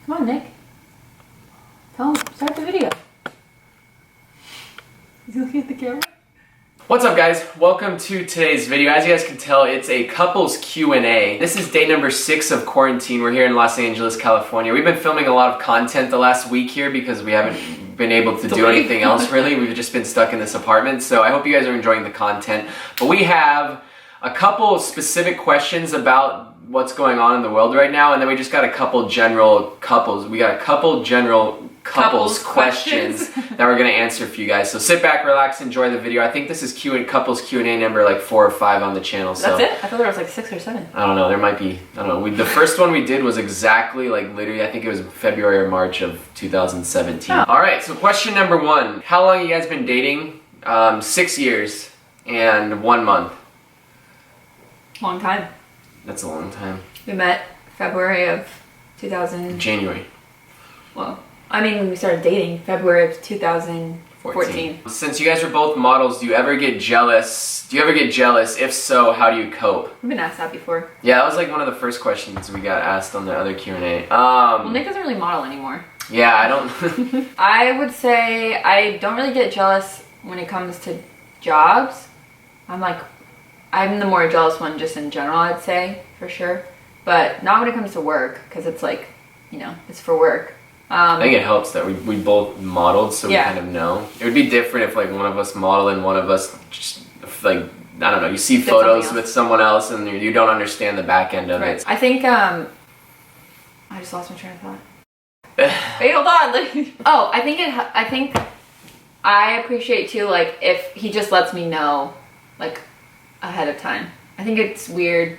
Come on, Nick. Tell him, start the video. Is he looking at the camera? What's up, guys? Welcome to today's video. As you guys can tell, it's a couples Q&A. This is day number 6 of quarantine. We're here in Los Angeles, California. We've been filming a lot of content the last week here because we haven't been able to do anything else really. We've just been stuck in this apartment. So I hope you guys are enjoying the content. But we have a couple specific questions about what's going on in the world right now, and then we just got a couple general couples questions that we're going to answer for you guys. So sit back, relax, enjoy the video. I think this is couples Q&A number like 4 or 5 on the channel. So that's it? I thought there was like 6 or 7. I don't know, there might be, I don't know. The first one we did was exactly like literally, I think it was February or March of 2017. Oh. All right, so question number 1. How long have you guys been dating? 6 years and 1 month. Long time. That's a long time. We met February of 2000. January. Well, I mean, when we started dating, February of 2014. Since you guys are both models, do you ever get jealous? If so, how do you cope? We've been asked that before. Yeah, that was like one of the first questions we got asked on the other Q&A. Well, Nick doesn't really model anymore. Yeah, I don't. I would say I don't really get jealous when it comes to jobs. I'm the more jealous one just in general, I'd say, for sure. But not when it comes to work, because it's like, you know, it's for work. I think it helps that we both modeled, so yeah. we kind of know. It would be different if like one of us modeled and one of us just like, I don't know, you see photos with someone else and you don't understand the back end of it. I think, I just lost my train of thought. Wait, hold on. Oh, I think I appreciate too, like, if he just lets me know, like, ahead of time. I think it's weird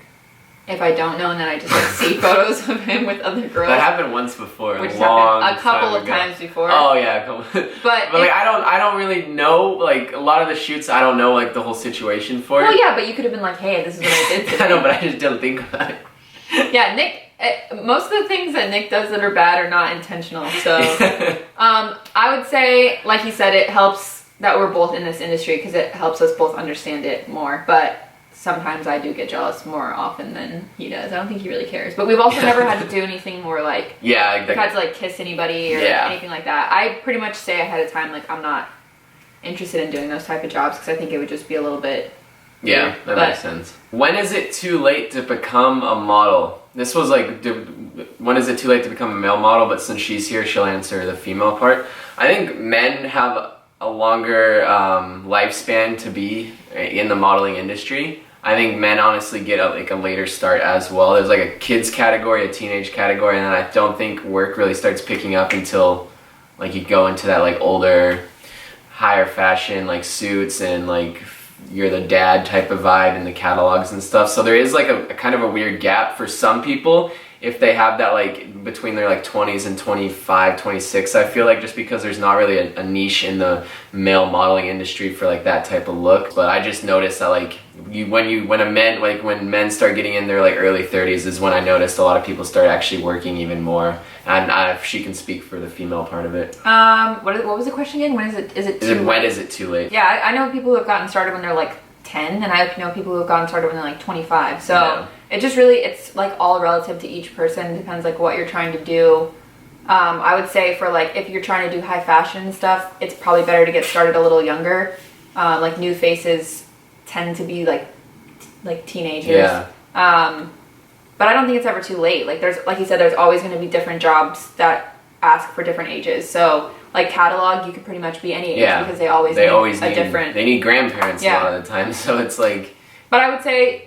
if I don't know and then I just like see photos of him with other girls. That happened once before. Which happened a couple of times before. Oh yeah, but like I don't really know, like a lot of the shoots I don't know like the whole situation for. Well, yeah, but you could have been like, hey, this is what I did today. I know, but I just didn't think about it. Yeah, Nick. Most of the things that Nick does that are bad are not intentional. So, I would say, like he said, it helps that we're both in this industry because it helps us both understand it more. But sometimes I do get jealous more often than he does. I don't think he really cares. But we've also never had to do anything more like, we've had to like kiss anybody or anything like that. I pretty much say ahead of time, like, I'm not interested in doing those type of jobs because I think it would just be a little bit weird. That makes sense. When is it too late to become a model? This was like, when is it too late to become a male model? But since she's here, she'll answer the female part. I think men have a longer lifespan to be in the modeling industry. I think men honestly get a later start as well. There's like a kids category, a teenage category, and then I don't think work really starts picking up until like you go into that like older, higher fashion like suits and like you're the dad type of vibe in the catalogs and stuff. So there is like a kind of a weird gap for some people if they have that like between their like 20s and 25, 26, I feel like, just because there's not really a niche in the male modeling industry for like that type of look. But I just noticed that like when men start getting in their like early 30s is when I noticed a lot of people start actually working even more. And she can speak for the female part of it. What was the question again? When is it too late? Yeah, I know people who have gotten started when they're like 10, and I know people who have gotten started when they're like 25. So yeah. It just really, it's like all relative to each person. It depends like what you're trying to do. I would say for like, if you're trying to do high fashion stuff, it's probably better to get started a little younger. Like new faces tend to be like teenagers. Yeah. But I don't think it's ever too late. Like you said, there's always going to be different jobs that ask for different ages. So like catalog, you could pretty much be any age because they always need different. They need grandparents a lot of the time. So it's like. But I would say.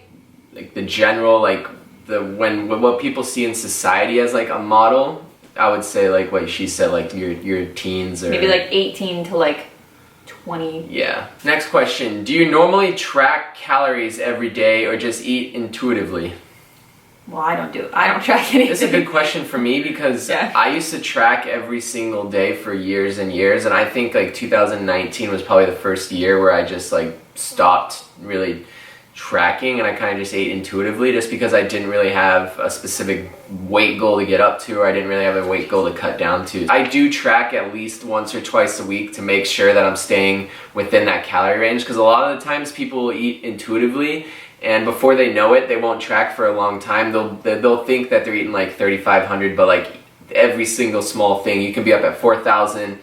Like the general what people see in society as like a model, I would say like what she said, like your teens or maybe like 18 to like 20. Yeah. Next question: do you normally track calories every day or just eat intuitively? Well, I don't track anything. It's a good question for me because I used to track every single day for years and years, and I think like 2019 was probably the first year where I just like stopped really tracking and I kind of just ate intuitively, just because I didn't really have a specific weight goal to get up to, or I didn't really have a weight goal to cut down to. I do track at least once or twice a week to make sure that I'm staying within that calorie range, because a lot of the times people will eat intuitively and before they know it, they won't track for a long time. They'll think that they're eating like 3,500, but like every single small thing. You can be up at 4,000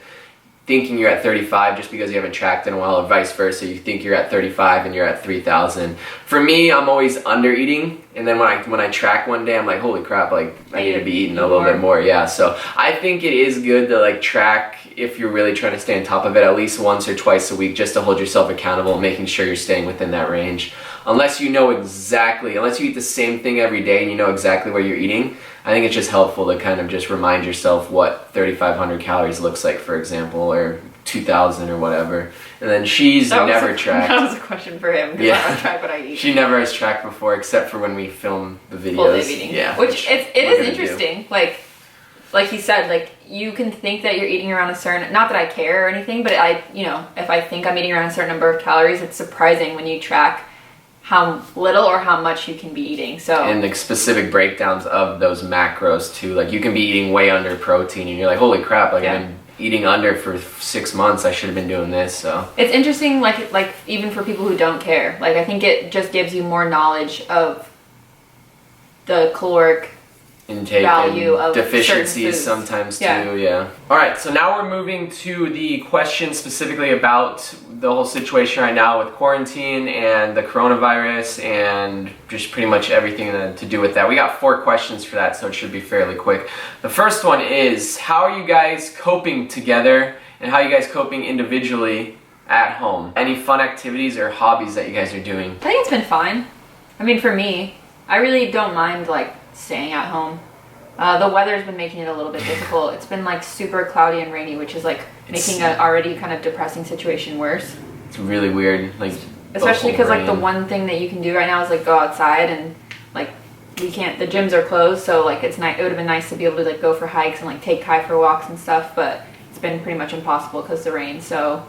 thinking you're at 35 just because you haven't tracked in a while, or vice versa. You think you're at 35 and you're at 3,000. For me, I'm always under eating, and then when I track one day, I'm like, holy crap, like I need to be eating a little bit more. Yeah, so I think it is good to like track if you're really trying to stay on top of it at least once or twice a week, just to hold yourself accountable, making sure you're staying within that range. Unless you eat the same thing every day and you know exactly what you're eating, I think it's just helpful to kind of just remind yourself what 3,500 calories looks like, for example, or 2,000 or whatever. And then she's never tracked. That was a question for him, because I don't track what I eat. She never has tracked before, except for when we film the videos. Full day eating. Yeah. Which it is interesting. Like he said, like you can think that you're eating around a certain, not that I care or anything, but if I think I'm eating around a certain number of calories, it's surprising when you track how little or how much you can be eating. So, and the specific breakdowns of those macros too. Like you can be eating way under protein and you're like, holy crap, like I've been eating under for 6 months, I should have been doing this. So it's interesting, like even for people who don't care, like I think it just gives you more knowledge of the caloric intake value and of deficiencies sometimes too. Yeah. All right, so now we're moving to the question specifically about the whole situation right now with quarantine and the coronavirus and just pretty much everything to do with that. We got 4 questions for that, so it should be fairly quick. The first one is, how are you guys coping together, and how are you guys coping individually at home? Any fun activities or hobbies that you guys are doing? I think it's been fine. I mean, for me, I really don't mind like staying at home. The weather's been making it a little bit difficult. It's been like super cloudy and rainy, which is like making an already kind of depressing situation worse. It's really weird, like especially because like the one thing that you can do right now is like go outside, and like we can't. The gyms are closed, so like it's nice. It would have been nice to be able to like go for hikes and like take Kai for walks and stuff, but it's been pretty much impossible because of the rain. So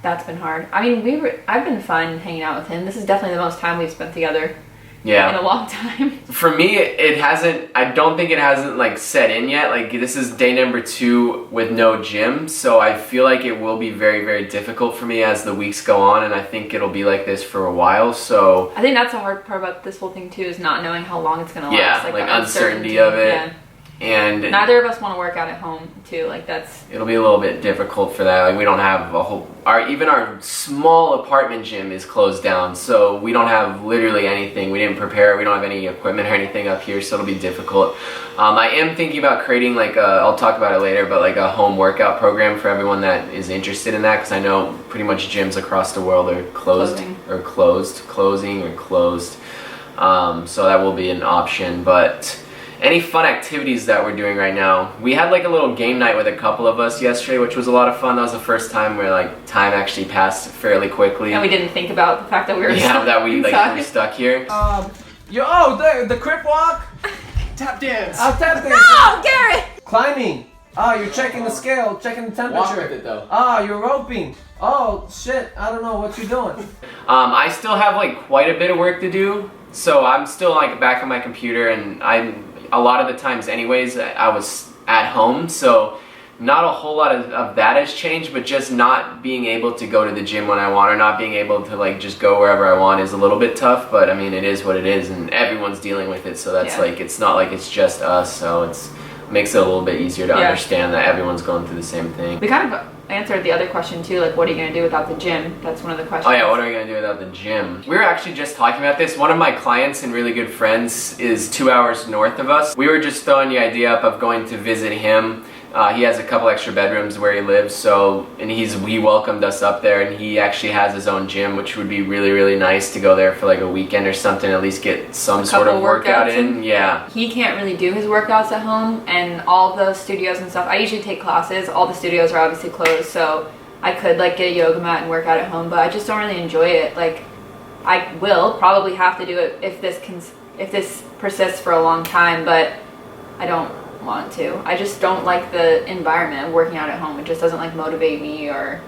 that's been hard. I mean, I've been fun hanging out with him. This is definitely the most time we've spent together. Yeah. In a long time. For me, I don't think it hasn't like set in yet. Like this is day number 2 with no gym, so I feel like it will be very, very difficult for me as the weeks go on, and I think it'll be like this for a while. So I think that's the hard part about this whole thing too, is not knowing how long it's gonna last. Yeah, like the uncertainty of it. Yeah. And neither of us want to work out at home too. Like it'll be a little bit difficult for that. Like we don't have even our small apartment gym is closed down, so we don't have literally anything. We didn't prepare. We don't have any equipment or anything up here, so it'll be difficult. I am thinking about creating like I'll talk about it later, but like a home workout program for everyone that is interested in that, because I know pretty much gyms across the world are closing or closed. So that will be an option, but. Any fun activities that we're doing right now? We had like a little game night with a couple of us yesterday, which was a lot of fun. That was the first time where like time actually passed fairly quickly. And we didn't think about the fact that we were were stuck here. The crip walk? Tap dance. Oh, tap dance. No, Garrett! Climbing. Oh, you're checking the scale, checking the temperature. Walk with it though. Oh, you're roping. Oh, shit. I don't know what you're doing. I still have like quite a bit of work to do, so I'm still like back on my computer, and a lot of the times anyways, I was at home, so not a whole lot of that has changed, but just not being able to go to the gym when I want, or not being able to like just go wherever I want is a little bit tough, but I mean, it is what it is, and everyone's dealing with it, so that's like, it's not like it's just us, so it makes it a little bit easier to understand that everyone's going through the same thing. We kind of answered the other question too, like what are you going to do without the gym? That's one of the questions. Oh yeah, what are we going to do without the gym? We were actually just talking about this. One of my clients and really good friends is 2 hours north of us. We were just throwing the idea up of going to visit him. He has a couple extra bedrooms where he lives, so, and he welcomed us up there, and he actually has his own gym, which would be really, really nice to go there for like a weekend or something, at least get some sort of workout in. Yeah. He can't really do his workouts at home, and all the studios and stuff, I usually take classes, all the studios are obviously closed, so I could like get a yoga mat and work out at home, but I just don't really enjoy it. Like, I will probably have to do it if this persists for a long time, but I don't want to. I just don't like the environment of working out at home. It just doesn't like motivate me, or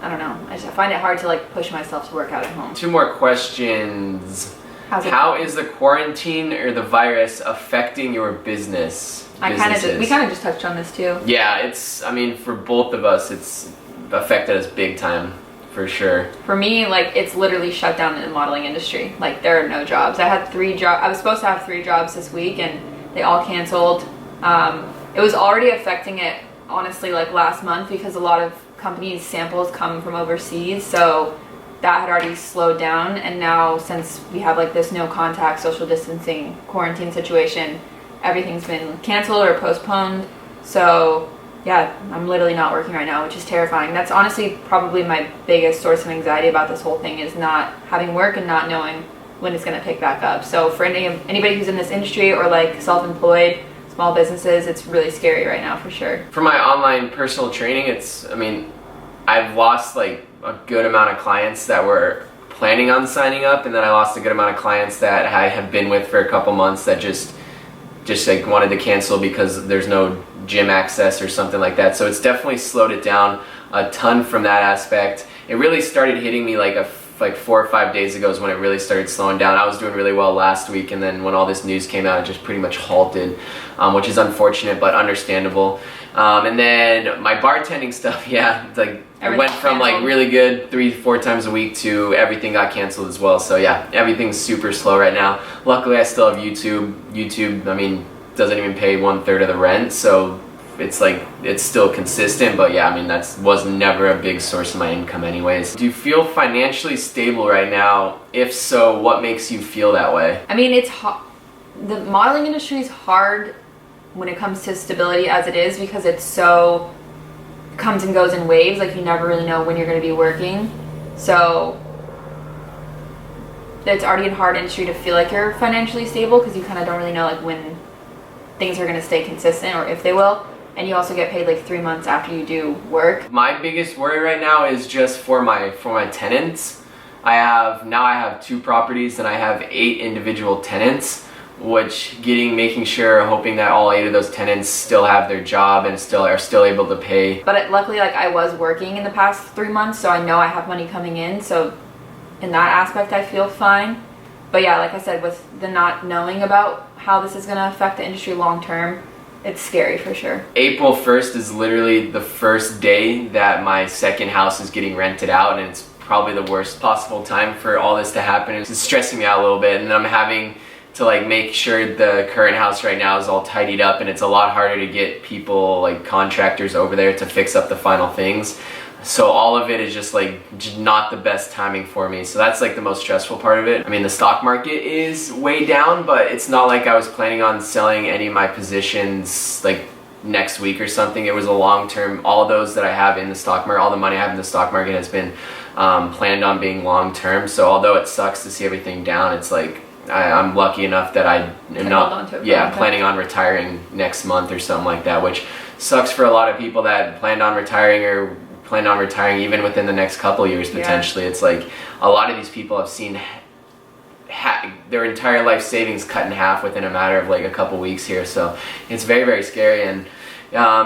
I don't know. I find it hard to like push myself to work out at home. 2 more questions. How is the quarantine or the virus affecting your business? We kind of just touched on this too. Yeah, I mean, for both of us, it's affected us big time, for sure. For me, like, it's literally shut down in the modeling industry. Like, there are no jobs. I had 3 jobs. I was supposed to have 3 jobs this week, and they all canceled. It was already affecting it, honestly, like last month, because a lot of companies' samples come from overseas, so that had already slowed down. And now, since we have like this no contact, social distancing, quarantine situation, everything's been canceled or postponed. So yeah, I'm literally not working right now, which is terrifying. That's honestly probably my biggest source of anxiety about this whole thing, is not having work and not knowing when it's going to pick back up. So for anybody who's in this industry or like self-employed, small businesses, it's really scary right now for sure. For my online personal training, I've lost like a good amount of clients that were planning on signing up, and then I lost a good amount of clients that I have been with for a couple months that just like wanted to cancel because there's no gym access or something like that. So it's definitely slowed it down a ton from that aspect. It really started hitting me like 4 or 5 days ago is when it really started slowing down. I was doing really well last week, and then when all this news came out, it just pretty much halted, which is unfortunate but understandable. And then my bartending stuff, yeah, it's like it went from like really good 3-4 times a week to everything got canceled as well. So yeah, everything's super slow right now. Luckily, I still have YouTube. YouTube, doesn't even pay 1/3 of the rent, so it's like it's still consistent. But yeah, that was never a big source of my income anyways. Do you feel financially stable right now? If so, what makes you feel that way? It's the modeling industry is hard when it comes to stability as it is, because it's so comes and goes in waves. Like, you never really know when you're going to be working, so it's already a hard industry to feel like you're financially stable, because you kind of don't really know like when things are going to stay consistent or if they will. And you also get paid like 3 months after you do work. My biggest worry right now is just for my tenants. I have 2 properties and I have 8 individual tenants, hoping that all 8 of those tenants still have their job and are still able to pay. But luckily, like, I was working in the past 3 months, so I know I have money coming in. So in that aspect, I feel fine. But yeah, like I said, with the not knowing about how this is going to affect the industry long term, it's scary for sure. April 1st is literally the first day that my second house is getting rented out, and it's probably the worst possible time for all this to happen. It's stressing me out a little bit, and I'm having to like make sure the current house right now is all tidied up, and it's a lot harder to get people, like contractors, over there to fix up the final things. So all of it is just not the best timing for me. So that's like the most stressful part of it. The stock market is way down, but it's not like I was planning on selling any of my positions like next week or something. It was a long term. All of those that I have in the stock market, all the money I have in the stock market has been planned on being long term. So although it sucks to see everything down, it's like I'm lucky enough that I am not planning on retiring next month or something like that, which sucks for a lot of people that planned on retiring or plan on retiring even within the next couple years potentially. It's like a lot of these people have seen their entire life savings cut in half within a matter of like a couple weeks here. So it's very, very scary. And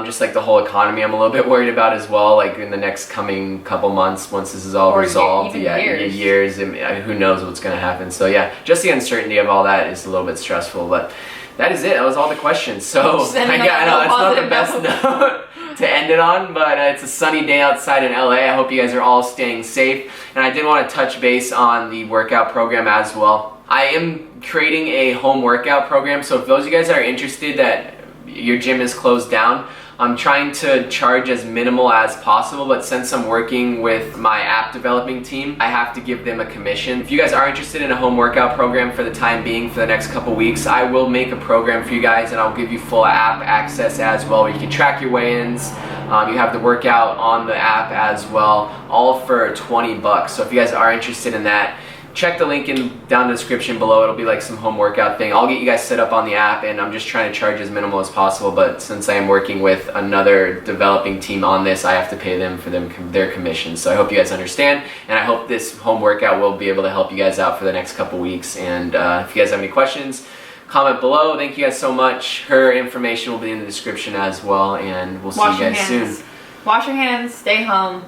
just like the whole economy, I'm a little bit worried about as well, like in the next coming couple months, once this is all resolved. Years, who knows what's going to happen. So yeah, just the uncertainty of all that is a little bit stressful. But that is it. That was all the questions. So I know it's not the best note to end it on, but it's a sunny day outside in LA. I hope you guys are all staying safe. And I did want to touch base on the workout program as well. I am creating a home workout program, so if those of you guys that are interested that your gym is closed down, I'm trying to charge as minimal as possible, but since I'm working with my app developing team, I have to give them a commission. If you guys are interested in a home workout program for the time being, for the next couple weeks, I will make a program for you guys, and I'll give you full app access as well, where you can track your weigh-ins. You have the workout on the app as well, all for $20. So if you guys are interested in that, check the link down in the description below. It'll be like some home workout thing. I'll get you guys set up on the app, and I'm just trying to charge as minimal as possible, but since I am working with another developing team on this, I have to pay them for their commission. So I hope you guys understand, and I hope this home workout will be able to help you guys out for the next couple weeks. And if you guys have any questions, comment below. Thank you guys so much. Her information will be in the description as well, and we'll see you guys soon. Wash your hands, stay home,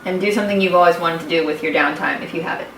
and do something you've always wanted to do with your downtime if you have it.